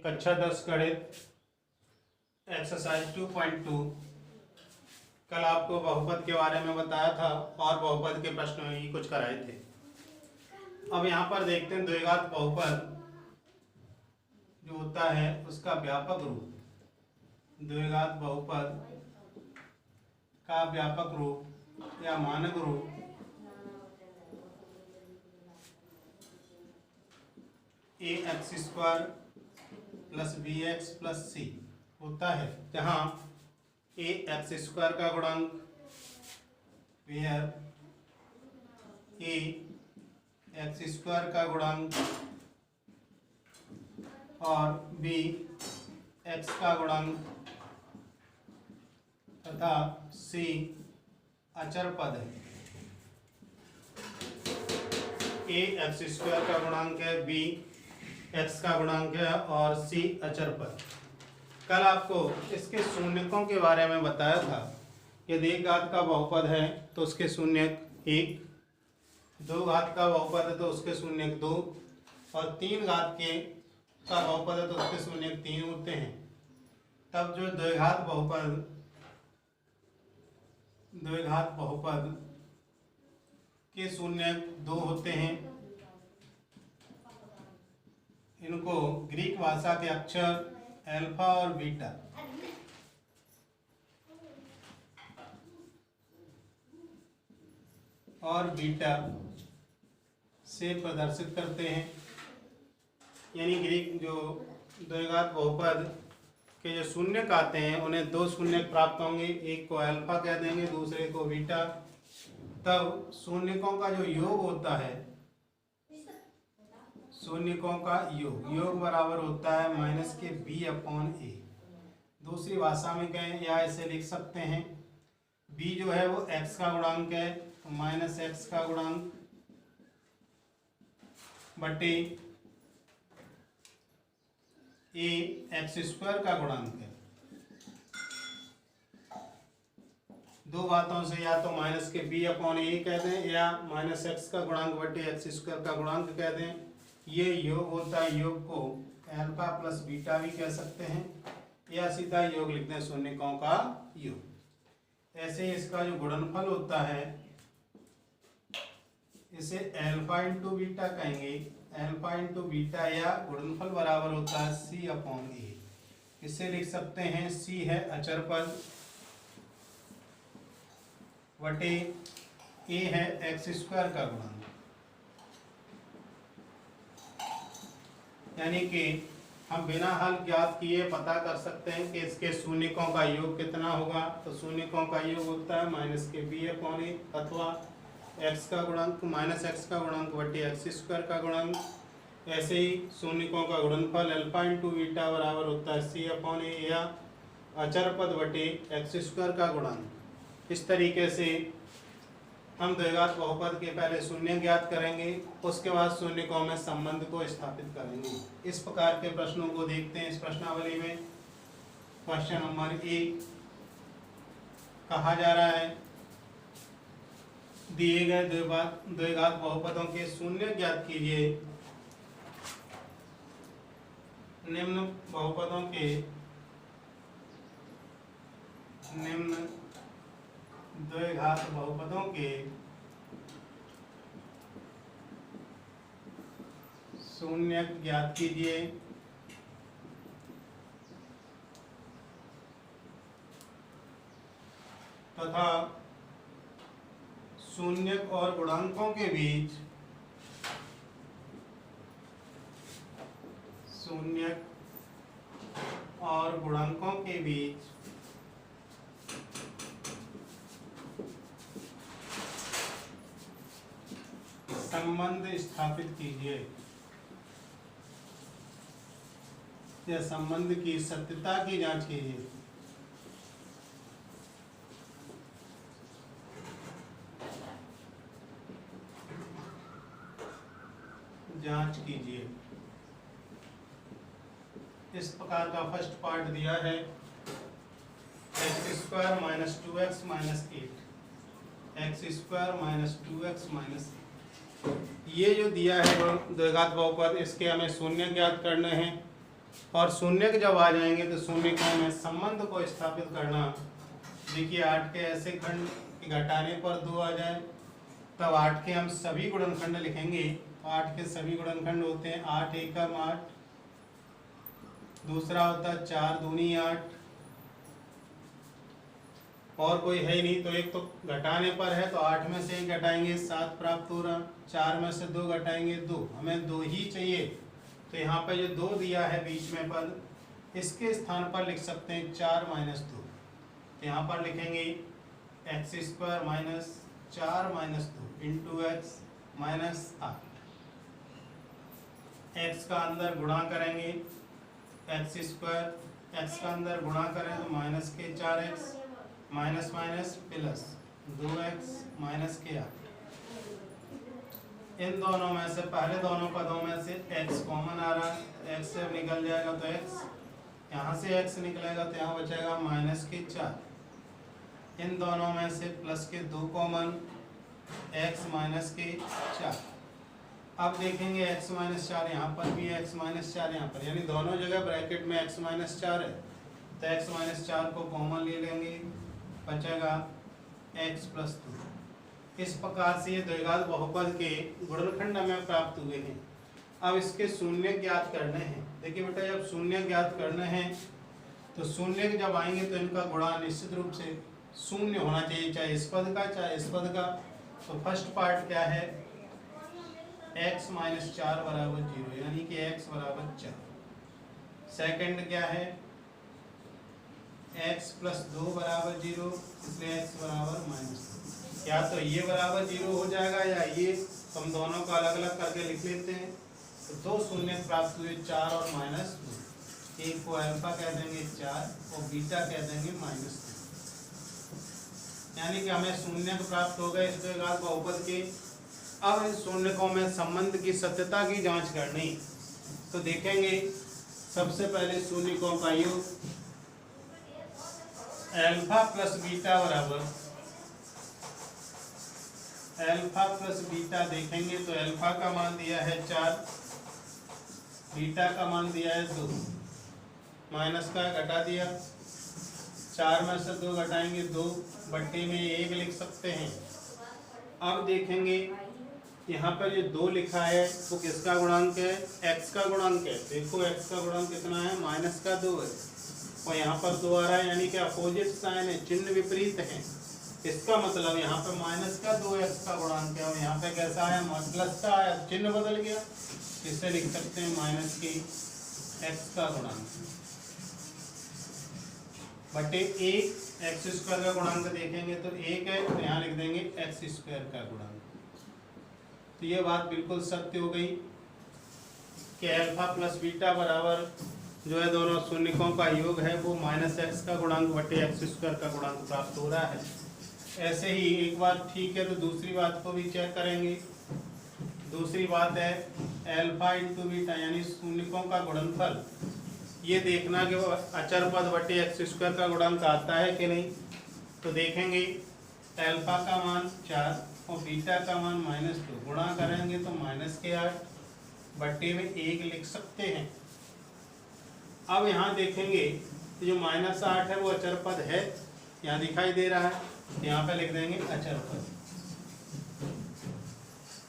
कक्षा 10 गणित एक्सरसाइज 2.2। कल आपको बहुपद के बारे में बताया था और बहुपद के प्रश्न में ही कुछ कराए थे। अब यहाँ पर देखते हैं द्विघात बहुपद जो होता है उसका व्यापक रूप। द्विघात बहुपद का व्यापक रूप या मानक रूप ax² plus bx plus c होता है, जहाँ ax² का गुणांक वेयर ax² का गुणांक और b x का गुणांक तथा c अचर पद है। ax² का गुणांक है, b x का गुणांक है और c अचर पद। कल आपको इसके शून्यकों के बारे में बताया था। यदि एक घात का बहुपद है तो उसके शून्यक 1, दो घात का बहुपद है तो उसके शून्यक 2 और तीन घात के का बहुपद है तो उसके शून्यक 3 होते हैं। तब जो द्विघात बहुपद के शून्यक 2 होते हैं, इनको ग्रीक भाषा के अक्षर अल्फा और बीटा से प्रदर्शित करते हैं। यानी ग्रीक जो द्विघात बहुपद के जो शून्यक आते हैं उन्हें दो शून्यक प्राप्त होंगे, एक को अल्फा कह देंगे, दूसरे को बीटा। तब शून्यकों का जो योग होता है, शून्यकों का योग बराबर होता है -b/a। दूसरी भाषा में कहें या ऐसे लिख सकते हैं, b जो है वो x का गुणांक है तो -x का गुणांक बटे ax² का गुणांक है। दो बातों से या तो -b/a कह दें या -x का गुणांक बटे x² का गुणांक कह दें। ये योग होता है, योग को अल्फा प्लस बीटा भी कह सकते हैं या सीधा योग लिखते हैं शून्यकों का योग। ऐसे इसका जो गुणनफल होता है इसे अल्फा इंटू बीटा कहेंगे। अल्फा इंटू बीटा या गुणनफल बराबर होता है c/a। इसे लिख सकते हैं c है अचर पद बटे a है x² का गुणांक। यानी कि हम बिना हल ज्ञात किए पता कर सकते हैं कि इसके शून्यकों का योग कितना होगा। तो शून्यकों का योग होता है -b/a अथवा x का गुणांक -x का गुणांक बटे x² का गुणांक। ऐसे ही शून्यकों का गुणनफल अल्फा इंटू बीटा बराबर होता है c/a या अचर पद बटे x² का गुणांक। इस तरीके से हम द्विघात बहुपद के पहले शून्य ज्ञात करेंगे, उसके बाद शून्यकों में संबंध को स्थापित करेंगे। इस प्रकार के प्रश्नों को देखते हैं। इस प्रश्नावली में क्वेश्चन नंबर 1 कहा जा रहा है, दिए गए द्विघात बहुपदों के शून्य ज्ञात कीजिए। निम्न द्विघात बहुपदों के शून्य ज्ञात कीजिए तथा शून्यक और गुणांकों के बीच संबंध स्थापित कीजिए या संबंध की सत्यता की जांच कीजिए। इस प्रकार का फर्स्ट पार्ट दिया है x² - 2x - 8 x² - 2x - 8। ये जो दिया है द्विघात बहुपद, इसके हमें शून्य ज्ञात करने हैं। और शून्य जब आ जाएंगे तो शून्यकों में संबंध को स्थापित करना। देखिए 8 के ऐसे खंड घटाने पर 2 आ जाए, तब 8 के हम सभी गुणनखंड लिखेंगे। तो 8 के सभी गुणनखंड होते हैं 8 एकम 8, दूसरा होता है 4 दूनी 8, और कोई है ही नहीं, तो एक तो घटाने पर है तो 8 में से 1 घटाएंगे 7 प्राप्त हो रहा, 4 में से 2 घटाएंगे 2, हमें 2 ही चाहिए। तो यहाँ पे जो 2 दिया है बीच में पद, इसके स्थान पर लिख सकते हैं 4 माइनस 2। तो यहाँ पर लिखेंगे x square minus 4 minus 2 into x minus 8। X का अंदर गुणा करेंगे एक्स स्क्वायर, एक्स का अंदर गुणा करें तो माइनस के 4x minus minus plus 2x minus के 8। इन दोनों में से पहले दोनों पदों में से x कॉमन आ रहा है, x से निकल जाएगा तो x, यहाँ से x निकलेगा तो यहाँ बचेगा माइनस के 4। इन दोनों में से प्लस के 2 कॉमन, x माइनस के 4। अब देखेंगे x माइनस 4 यहाँ पर भी है, x माइनस 4 यहाँ पर, यानी दोनों जगह ब्रैकेट में x माइनस 4 है। तो x माइनस 4 को कॉमन ले लेंगे, बचेगा x प्लस 2। इस प्रकार से ये द्विघात बहुपद के गुणनखंड हमें प्राप्त हुए हैं। अब इसके शून्य ज्ञात करने हैं। देखिए बेटा, जब शून्य ज्ञात करने हैं तो शून्य जब आएंगे तो इनका गुणा निश्चित रूप से शून्य होना चाहिए, चाहे इस पद का चाहे इस पद का। तो फर्स्ट पार्ट क्या है, x माइनस 4 बराबर 0, यानी कि x बराबर 4। सेकंड क्या है, x प्लस 2 बराबर 0, इसलिए x बराबर माइनस 2। या तो ये बराबर 0 हो जाएगा या ये, तो हम दोनों को अलग अलग करके लिख लेते हैं। तो 2 शून्य प्राप्त हुए, 4 और माइनस 2। एक को अल्फा कह देंगे 4 और बीटा कह देंगे माइनस 2, यानी कि हमें शून्य प्राप्त हो गए इस द्विघात बहुपद के। अब इन शून्यकों में संबंध की सत्यता की जांच करनी। तो देखेंगे सबसे पहले शून्यकों का योग अल्फा प्लस बीटा बराबर अल्फा प्लस बीटा। देखेंगे तो अल्फा का मान दिया है 4, बीटा का मान दिया है 2, माइनस का घटा दिया, 4 में से 2 घटाएंगे 2, बट्टे में 1 लिख सकते हैं। अब देखेंगे यहाँ पर ये 2 लिखा है वो किसका गुणांक है, x का गुणांक है। देखो x का गुणांक कितना है, माइनस का 2 है, और यहाँ पर 2 आ रहा है, यानी कि अपोजिट साइन है, चिन्ह विपरीत है। इसका मतलब यहाँ पे माइनस का 2x का गुणांक है और यहाँ पे कैसा है, प्लस का है, चिन्ह बदल गया। इसे लिख सकते हैं माइनस की x का गुणांक बटे 1। एक्स स्क्वायर का गुणांक देखेंगे तो 1 है, तो यहाँ लिख देंगे एक्स स्क्वायर का गुणांक। तो ये बात बिल्कुल सत्य हो गई कि अल्फा प्लस बीटा बराबर जो है दोनों शून्यकों का योग है वो माइनस एक्स का गुणांक बटे एक्स स्क्वायर का गुणांक प्राप्त हो रहा है। ऐसे ही एक बात ठीक है तो दूसरी बात को भी चेक करेंगे। दूसरी बात है अल्फा इंटू बीटा यानी शून्यकों का गुणनफल, ये देखना कि वो अचर पद बटे एक्स स्क्वायर का गुणांक आता है कि नहीं। तो देखेंगे अल्फा का मान 4 और बीटा का मान -2, गुणा करेंगे तो माइनस के 8 बट्टे में 1 लिख सकते हैं। अब यहाँ देखेंगे तो जो -8 है वो अचर पद है, यहाँ दिखाई दे रहा है, यहाँ पे लिख देंगे अचर पद।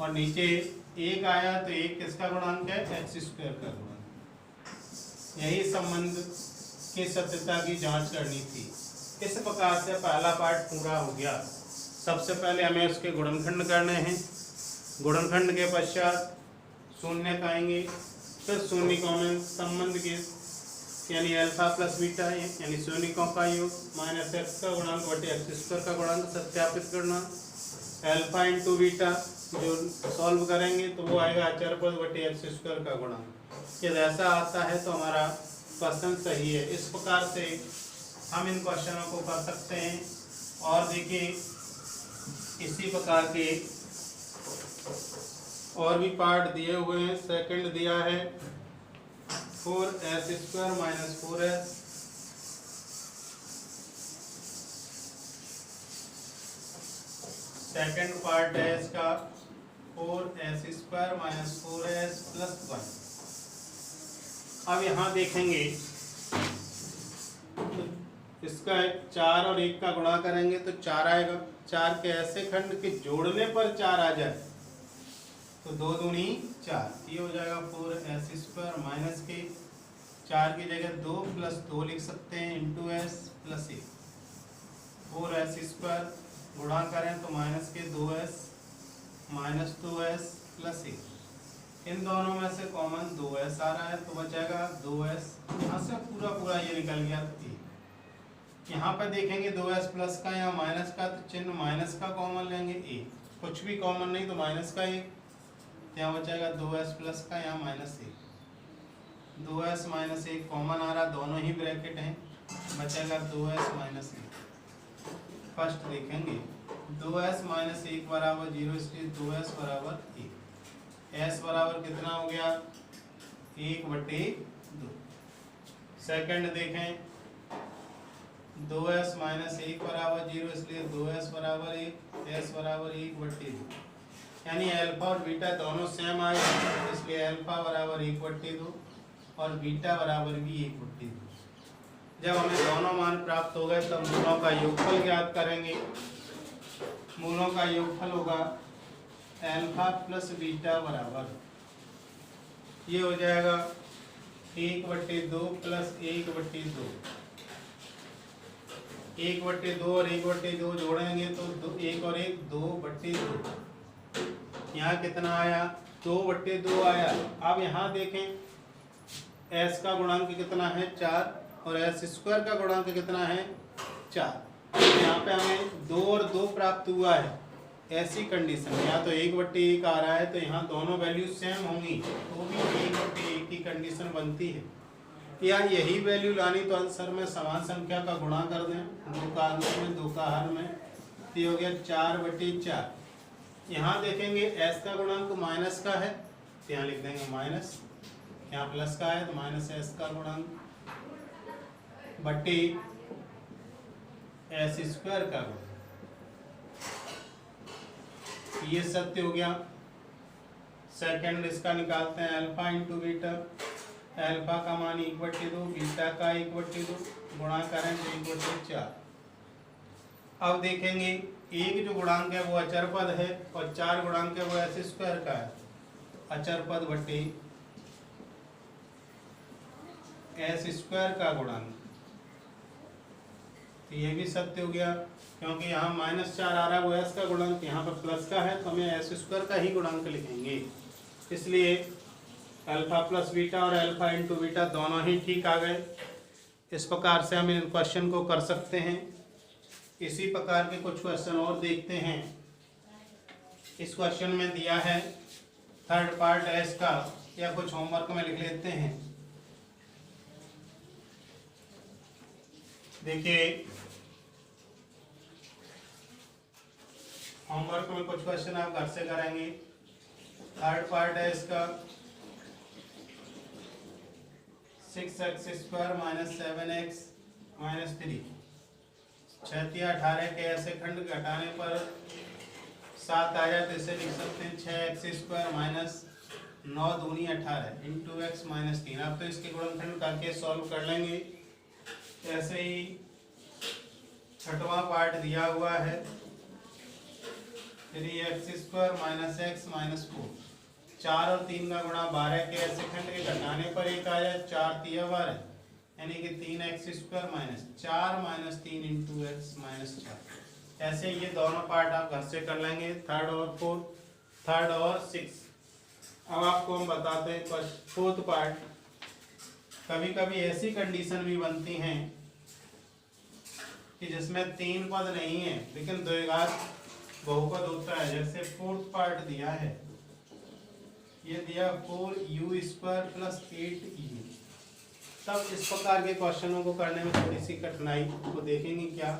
और नीचे 1 आया तो 1 किसका गुणांक है, एक्स स्क्वायर का गुणांक। यही संबंध की सत्यता की जांच करनी थी। इस प्रकार से पहला पार्ट पूरा हो गया। सबसे पहले हमें उसके गुणनखंड करने हैं, गुणनखंड के पश्चात शून्य आएंगे, फिर शून्यकों में संबंध के यानी अल्फा प्लस बीटा यानी शून्यकों का योग माइनस एक्स का गुणांक बटे एक्स स्क्वायर का गुणांक सत्यापित करना। अल्फा इंटू बीटा जो सॉल्व करेंगे तो वो आएगा अचर पद बटे एक्स स्क्वायर का गुणांक। यदि ऐसा आता है तो हमारा क्वेश्चन सही है। इस प्रकार से हम इन क्वेश्चनों को कर सकते हैं। और देखिए इसी प्रकार के और भी पार्ट दिए हुए हैं। सेकंड दिया है 4s square minus 4s, second part है इसका 4s square minus 4s plus 1। अब यहाँ देखेंगे इसका 4 और 1 का गुणा करेंगे तो 4 आएगा। 4 के ऐसे खंड के जोड़ने पर 4 आ जाए तो 2 दूनी 4, ये हो जाएगा 4s² माइनस के 4 की जगह 2 + 2 लिख सकते हैं इंटू s + 1। 4s² गुणा करें तो माइनस के 2s माइनस 2s + 1। इन दोनों में से कॉमन 2s आ रहा है तो बचेगा 2s, यहाँ से पूरा ये निकल गया। यहाँ पर देखेंगे 2s प्लस का या माइनस का, तो चिन्ह माइनस का कॉमन लेंगे, ए कुछ भी कॉमन नहीं तो माइनस का 1, यहाँ बचेगा 2s प्लस का या -1। 2s - 1 कॉमन आ रहा, दोनों ही ब्रैकेट हैं, बचेगा 2s - 1। फर्स्ट देखेंगे 2s - 1 बराबर 0, इसलिए 2s बराबर 1। s बराबर कितना हो गया 1/2। सेकंड देखें 2s - 1 बराबर 0, इसलिए 2s बराबर 1, s बराबर 1/2। यानी अल्फा और बीटा दोनों सेम आए, इसलिए अल्फा बराबर 1/2 और बीटा बराबर भी 1/2। जब हमें दोनों मान प्राप्त हो गए तब मूलों का योगफल ज्ञात करेंगे। मूलों का योगफल होगा अल्फा प्लस बीटा बराबर, ये हो जाएगा 1/2 प्लस 1/2। 1/2 और 1/2 जोड़ेंगे तो 1 और 1 2/2। यहाँ कितना आया 2/2 आया। अब यहाँ देखें s का गुणांक कितना है 4 और s² का गुणांक कितना है 4। यहाँ पे हमें 2 और 2 प्राप्त हुआ है। ऐसी कंडीशन में या तो 1/1 आ रहा है तो यहाँ दोनों वैल्यू सेम होंगी तो भी 1/1 की कंडीशन बनती है। या यही वैल्यू लानी तो आंसर में समान संख्या का गुणा कर दें, 2 का अंश में 2 का हर में, तो ये हो गया 4/4। यहाँ देखेंगे s का गुणांक माइनस का है तो यहाँ लिख देंगे माइनस, यहाँ प्लस का है तो -s का गुणांक बटे s² का गुणांक, ये सत्य हो गया। सेकंड इसका निकालते हैं अल्फा इंटू बीटा। अल्फा का मान 1/2, बीटा का 1/2, गुणा करें तो 1/4। अब देखेंगे एक जो गुणांक है वो अचर पद है और 4 गुणांक है वो s² का है। अचर पद बटे s² का गुणांक, तो ये भी सत्य हो गया क्योंकि यहाँ -4 आ रहा है वो s का गुणांक, यहाँ पर प्लस का है तो हमें s² का ही गुणांक लिखेंगे। इसलिए अल्फा प्लस बीटा और अल्फा इंटू बीटा दोनों ही ठीक आ गए। इस प्रकार से हम इन क्वेश्चन को कर सकते हैं। इसी प्रकार के कुछ क्वेश्चन और देखते हैं। इस क्वेश्चन में दिया है थर्ड पार्ट s का, या कुछ होमवर्क में लिख लेते हैं। देखिए होमवर्क में कुछ क्वेश्चन आप घर से करेंगे। थर्ड पार्ट है इसका 6x² - 7x - 3। 6 या 18 के ऐसे खंड घटाने पर 7 आ जाए तो इसे लिख सकते हैं 6x² - 9 दूनी 18 इंटू x - 3। अब तो इसके गुणनखंड करके सॉल्व कर लेंगे। ऐसे ही छठवां पार्ट दिया हुआ है 3x² - x - 4। 4 और 3 का गुणा 12 के ऐसे खंड के घटाने पर 1 आ जाए, 4 3 12 यानी कि 3x² - 4 - 3 इंटू x - 4। ऐसे ये दोनों पार्ट आप घर से कर लेंगे, थर्ड और फोर्थ, थर्ड और 6। अब आपको हम बताते हैं फोर्थ पार्ट। कभी कभी ऐसी कंडीशन भी बनती हैं कि जिसमें 3 पद नहीं है लेकिन द्विघात बहुपद होता है। जैसे फोर्थ पार्ट दिया है, ये दिया 4u² + 8u। तब इस प्रकार के क्वेश्चनों को करने में थोड़ी सी कठिनाई को देखेंगे। क्या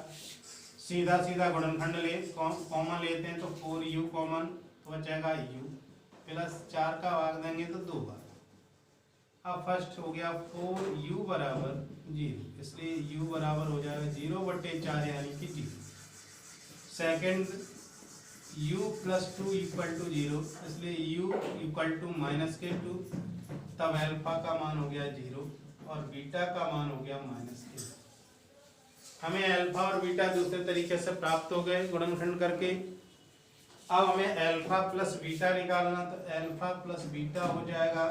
सीधा सीधा गुणनखंड ले कॉमन लेते हैं तो 4u कॉमन तो बचेगा u प्लस 4 का भाग देंगे तो 2 बार। अब फर्स्ट हो गया 4u बराबर 0, इसलिए u बराबर हो जाएगा 0/4 यानी कि 0। सेकंड u + 2 = 0, इसलिए u = -2। तब अल्फा का मान हो गया 0 और बीटा का मान हो गया -के। हमें अल्फा और बीटा दूसरे तरीके से प्राप्त हो गए गुणनखंड करके। अब हमें अल्फा प्लस बीटा निकालना, तो अल्फा प्लस बीटा हो जाएगा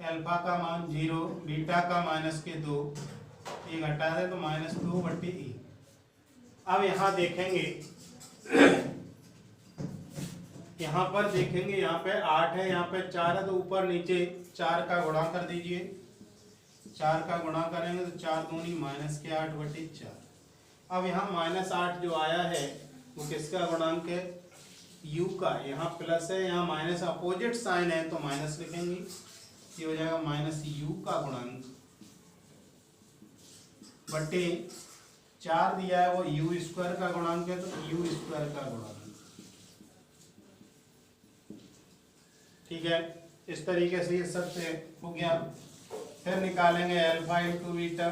अल्फा का मान 0, बीटा का -2, ये घटा दे तो -2/e। अब यहाँ देखेंगे, यहाँ पर देखेंगे, यहाँ पे 8 है, यहाँ पे 4 है, तो ऊपर नीचे 4 का गुणा कर दीजिए। 4 का गुणा करेंगे तो 4 दूनी -8/4। अब यहाँ -8 जो आया है वो किसका गुणांक है? u का। यहाँ प्लस है, यहाँ माइनस, अपोजिट साइन है तो माइनस लिखेंगे। ये हो जाएगा -u का गुणांक बटे 4 दिया है वो u² का गुणांक है, तो u² का गुणांक। ठीक है, इस तरीके से ये सबसे हो गया। फिर निकालेंगे अल्फा इंटू बीटा।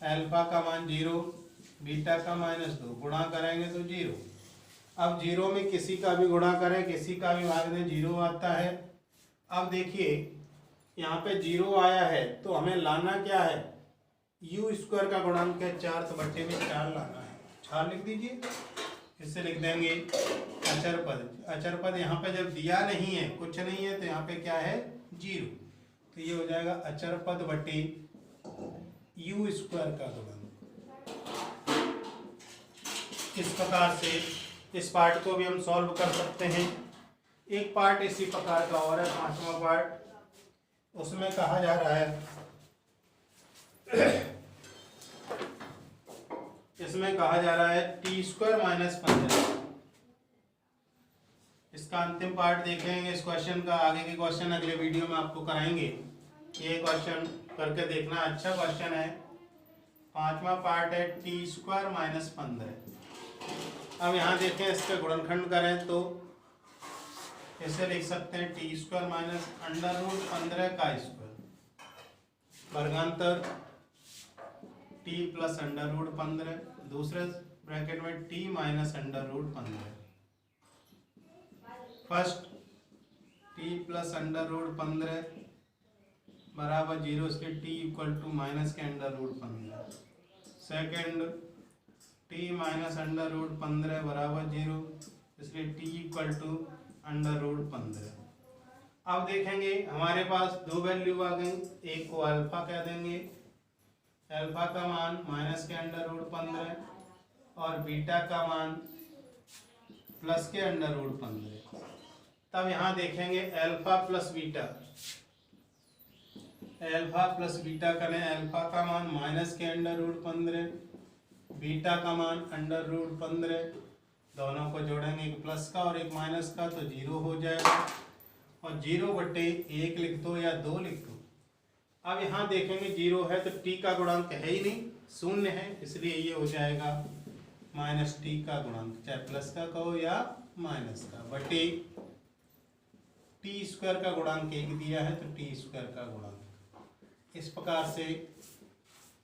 अल्फा का मान 0, बीटा का -2, गुणा करेंगे तो 0। अब 0 में किसी का भी गुणा करें, किसी का भी भाग दें, 0 आता है। अब देखिए यहाँ पे 0 आया है तो हमें लाना क्या है? u² का गुणांक है 4, तो बट्टे में 4 लाना है। 4 लिख दीजिए, इससे लिख देंगे अचर पद। अचर पद यहाँ पे जब दिया नहीं है, कुछ नहीं है, तो यहाँ पे क्या है? 0। तो ये हो जाएगा अचर पद बटे u² का गुणांक। इस प्रकार से इस पार्ट को भी हम सॉल्व कर सकते हैं। एक पार्ट इसी प्रकार का और है, 5वां पार्ट। उसमें कहा जा रहा है, इसमें कहा जा रहा है t² - 15। इसका अंतिम पार्ट देखेंगे इस क्वेश्चन का। आगे के क्वेश्चन अगले वीडियो में आपको कराएंगे। ये क्वेश्चन करके देखना, अच्छा क्वेश्चन है। 5वां पार्ट है t² - 15। अब यहाँ देखें, इसके गुणनखंड करें तो इसे लिख सकते हैं t² - √15 का स्क्वायर, वर्गांतर t + √15, दूसरे ब्रैकेट में t - √15। फर्स्ट t + √15 बराबर 0, इसके t = -√15। सेकेंड t - √15 बराबर 0, इसलिए t = √15। अब देखेंगे हमारे पास दो वैल्यू आ गई। एक को अल्फा कह देंगे, अल्फा का मान -√15 और बीटा का मान +√15। तब यहाँ देखेंगे alpha plus beta. Alpha plus beta करें, अल्फा का मान -√15, बीटा का मान √15, दोनों को जोड़ेंगे, एक प्लस का और एक माइनस का, तो 0 हो जाएगा। और 0/1 लिख दो या 2 लिख दो। अब यहाँ देखेंगे 0 है तो t का गुणांक है ही नहीं, 0 है, इसलिए ये हो जाएगा -t का गुणांक, चाहे प्लस का कहो या माइनस का, बटे t² का गुणांक 1 दिया है तो t² का गुणांक। इस प्रकार से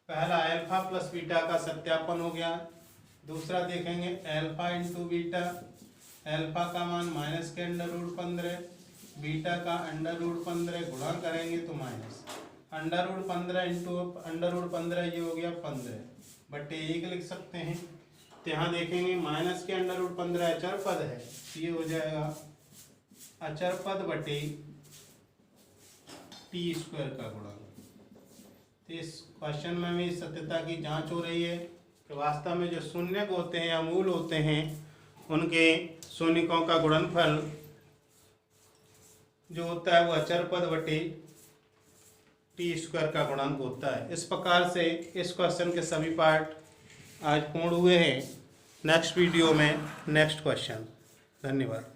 पहला अल्फा प्लस बीटा का सत्यापन हो गया। दूसरा देखेंगे अल्फा इंटू बीटा। अल्फा का मान -√15, बीटा का √15, गुणा करेंगे तो माइनस √15 इंटू √15, ये हो गया 15 बटे 1 लिख सकते हैं। तो यहाँ देखेंगे -√15 अचर पद है, ये हो जाएगा अचर पद बटे t² का गुणांक। तो इस क्वेश्चन में भी सत्यता की जांच हो रही है कि वास्तव में जो शून्यक होते हैं या मूल होते हैं उनके शून्यकों का गुणनफल जो होता है वो अचर पद बटे t² का गुणांक होता है। इस प्रकार से इस क्वेश्चन के सभी पार्ट आज पूर्ण हुए हैं। नेक्स्ट वीडियो में नेक्स्ट क्वेश्चन। धन्यवाद।